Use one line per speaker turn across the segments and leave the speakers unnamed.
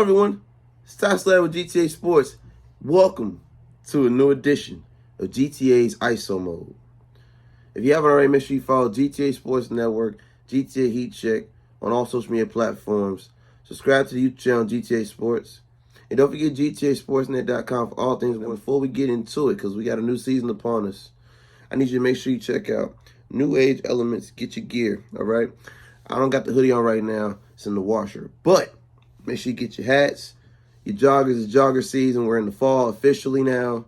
Hello, everyone. It's Slatter with GTA Sports. Welcome to a new edition of GTA's ISO mode. If you haven't already, make sure you follow GTA Sports Network, GTA Heat Check on all social media platforms. Subscribe to the YouTube channel GTA Sports. And don't forget GTASportsNet.com for all things. Before we get into it, because we got a new season upon us, I need you to make sure you check out New Age Elements. Get your gear, all right? I don't got the hoodie on right now. It's in the washer. But make sure you get your hats. Your joggers. It's jogger season. We're in the fall officially now.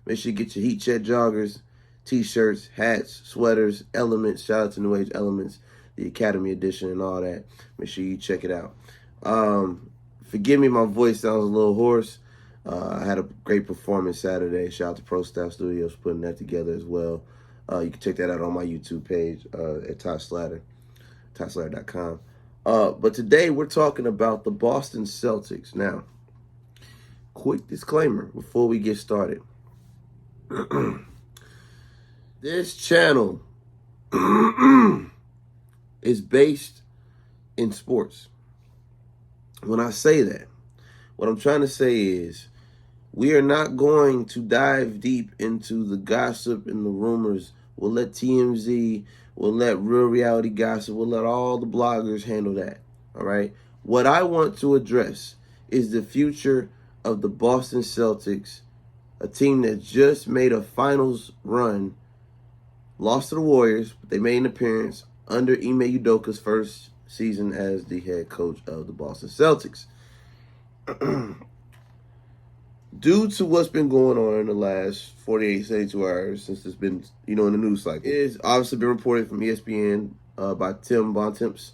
Make sure you get your Heat Check joggers, t-shirts, hats, sweaters, Elements. Shout out to New Age Elements, the Academy Edition and all that. Make sure you check it out. Forgive me, my voice sounds a little hoarse. I had a great performance Saturday. Shout out to Pro Staff Studios for putting that together as well. You can check that out on my YouTube page at Slatter, Slatter.com. But today we're talking about the Boston Celtics. Now, quick disclaimer before we get started. This channel is based in sports. When I say that, what I'm trying to say is we are not going to dive deep into the gossip and the rumors. We'll let TMZ, we'll let Real Reality Gossip, we'll let all the bloggers handle that, all right? What I want to address is the future of the Boston Celtics, a team that just made a finals run, lost to the Warriors, but they made an appearance under Ime Udoka's first season as the head coach of the Boston Celtics. Due to what's been going on in the last 48, 72 hours since it's been, in the news cycle, it has obviously been reported from ESPN by Tim Bontemps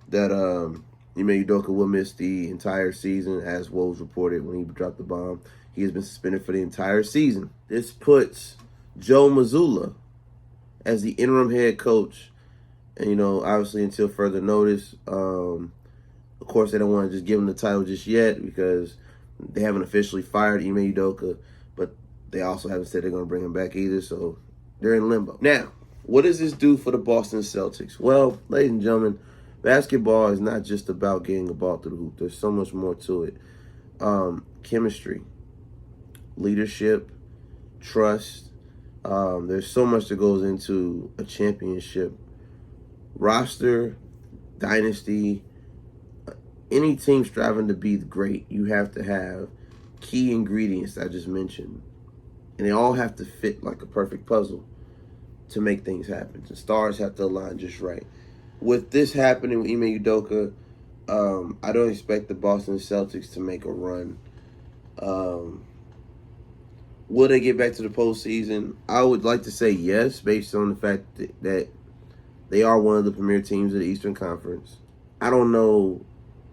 that Ime Udoka will miss the entire season, as Woj reported when he dropped the bomb. He has been suspended for the entire season. This puts Joe Mazzulla as the interim head coach, and, obviously until further notice. Of course, they don't want to just give him the title just yet because they haven't officially fired Ime Udoka, but they also haven't said they're going to bring him back either, so they're in limbo. Now, what does this do for the Boston Celtics? Well, ladies and gentlemen, basketball is not just about getting a ball through the hoop. There's so much more to it. Chemistry, leadership, trust. There's so much that goes into a championship roster, dynasty. Any team striving to be great, you have to have key ingredients I just mentioned. And they all have to fit like a perfect puzzle to make things happen. The stars have to align just right. With this happening with Ime Udoka, I don't expect the Boston Celtics to make a run. Will they get back to the postseason? I would like to say yes, based on the fact that they are one of the premier teams of the Eastern Conference. I don't know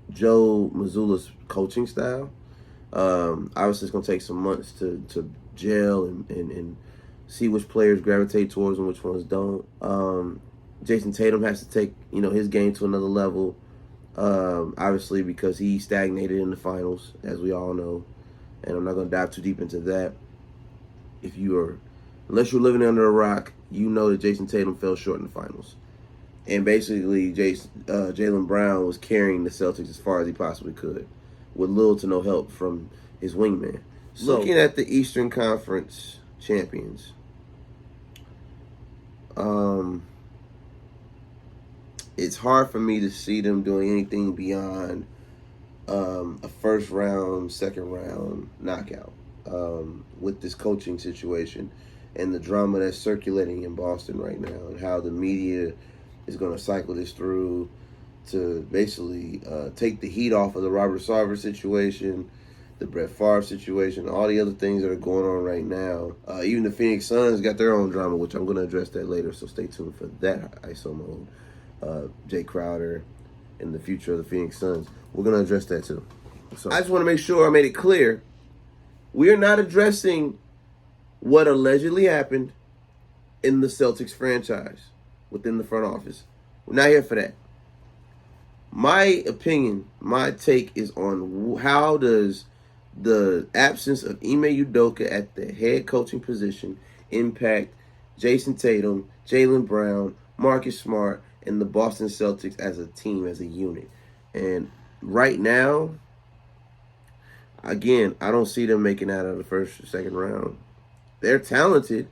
Joe Mazzulla's coaching style. Obviously, it's going to take some months to gel and see which players gravitate towards and which ones don't. Jason Tatum has to take his game to another level, obviously, because he stagnated in the finals, as we all know. And I'm not going to dive too deep into that. Unless you're living under a rock, you know that Jason Tatum fell short in the finals. And basically, Jaylen Brown was carrying the Celtics as far as he possibly could, with little to no help from his wingman. So, looking at the Eastern Conference champions, it's hard for me to see them doing anything beyond a first round, second round knockout with this coaching situation and the drama that's circulating in Boston right now, and how the media is going to cycle this through to basically take the heat off of the Robert Sarver situation, the Brett Favre situation, all the other things that are going on right now. Even the Phoenix Suns got their own drama, which I'm going to address that later, so stay tuned for that ISO mode. Jay Crowder and the future of the Phoenix Suns. We're going to address that too. So I just want to make sure I made it clear. We're not addressing what allegedly happened in the Celtics franchise within the front office. We're not here for that. My opinion, my take is on how does the absence of Ime Udoka at the head coaching position impact Jason Tatum, Jaylen Brown, Marcus Smart, and the Boston Celtics as a team, as a unit. And right now, Again, I don't see them making out of the first or second round. They're talented.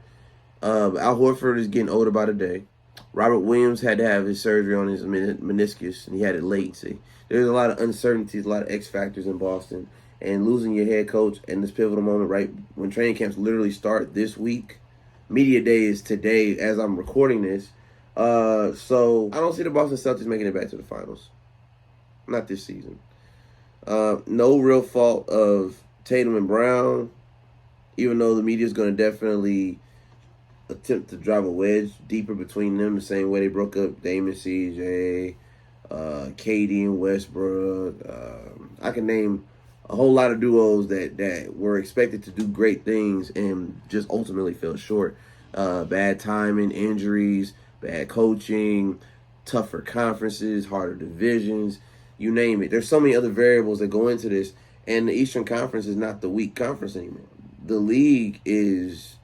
Al Horford is getting older by the day. Robert Williams had to have his surgery on his meniscus, and he had it late. See, there's a lot of uncertainties, a lot of X factors in Boston, and losing your head coach in this pivotal moment, right when training camps literally start this week. Media day is today as I'm recording this. So I don't see the Boston Celtics making it back to the finals. Not this season. No real fault of Tatum and Brown, even though the media is going to definitely attempt to drive a wedge deeper between them the same way they broke up Dame and CJ, KD and Westbrook. I can name a whole lot of duos that were expected to do great things and just ultimately fell short. Bad timing, injuries, bad coaching, tougher conferences, harder divisions, you name it. There's so many other variables that go into this, and the Eastern Conference is not the weak conference anymore. The league is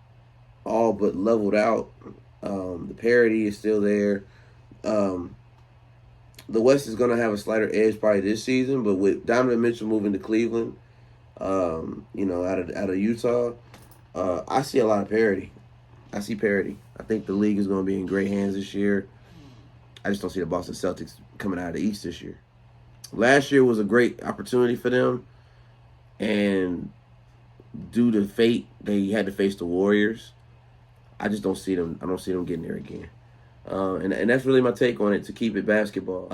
all but leveled out. The parity is still there. The West is going to have a slighter edge probably this season, but with Donovan Mitchell moving to Cleveland, out of Utah, I see a lot of parity. I see parity. I think the league is going to be in great hands this year. I just don't see the Boston Celtics coming out of the East this year. Last year was a great opportunity for them, and due to fate, they had to face the Warriors. I just don't see them. I don't see them getting there again. And that's really my take on it, to keep it basketball.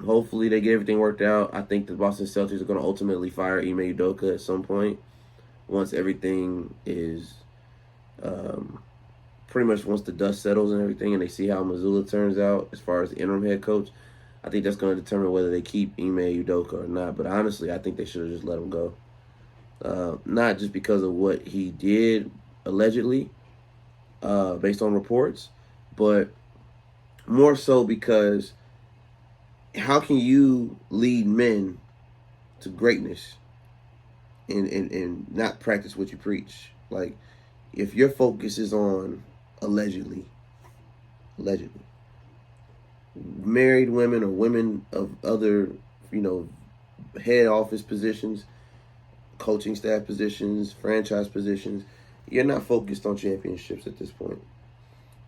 Hopefully they get everything worked out. I think the Boston Celtics are going to ultimately fire Ime Udoka at some point once everything is pretty much once the dust settles and everything, and they see how Missoula turns out as far as the interim head coach. I think that's going to determine whether they keep Ime Udoka or not. But honestly, I think they should have just let him go. Not just because of what he did, allegedly, based on reports, but more so because how can you lead men to greatness and not practice what you preach? Like, if your focus is on allegedly, married women or women of other, head office positions, coaching staff positions, franchise positions, you're not focused on championships at this point.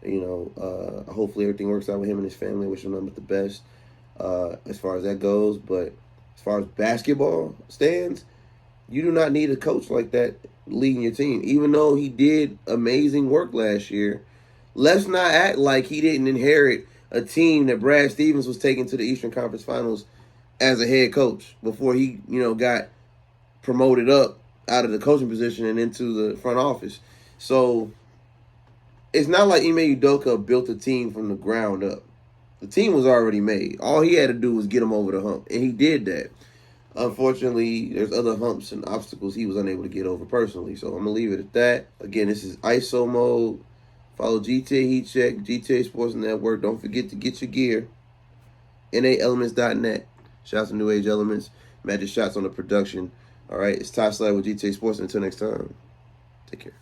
Hopefully everything works out with him and his family. I wish him nothing but the best as far as that goes. But as far as basketball stands, you do not need a coach like that leading your team. Even though he did amazing work last year, let's not act like he didn't inherit a team that Brad Stevens was taking to the Eastern Conference Finals as a head coach before he, got promoted up out of the coaching position and into the front office. So it's not like Ime Udoka built a team from the ground up. The team was already made. All he had to do was get him over the hump, and he did that. Unfortunately, there's other humps and obstacles he was unable to get over personally. So I'm going to leave it at that. Again, this is ISO Mode. Follow GTA Heat Check, GTA Sports Network. Don't forget to get your gear. NAElements.net. Shouts to New Age Elements. Magic Shots on the production. All right, it's Ty Slatter with GTA Sports. Until next time, take care.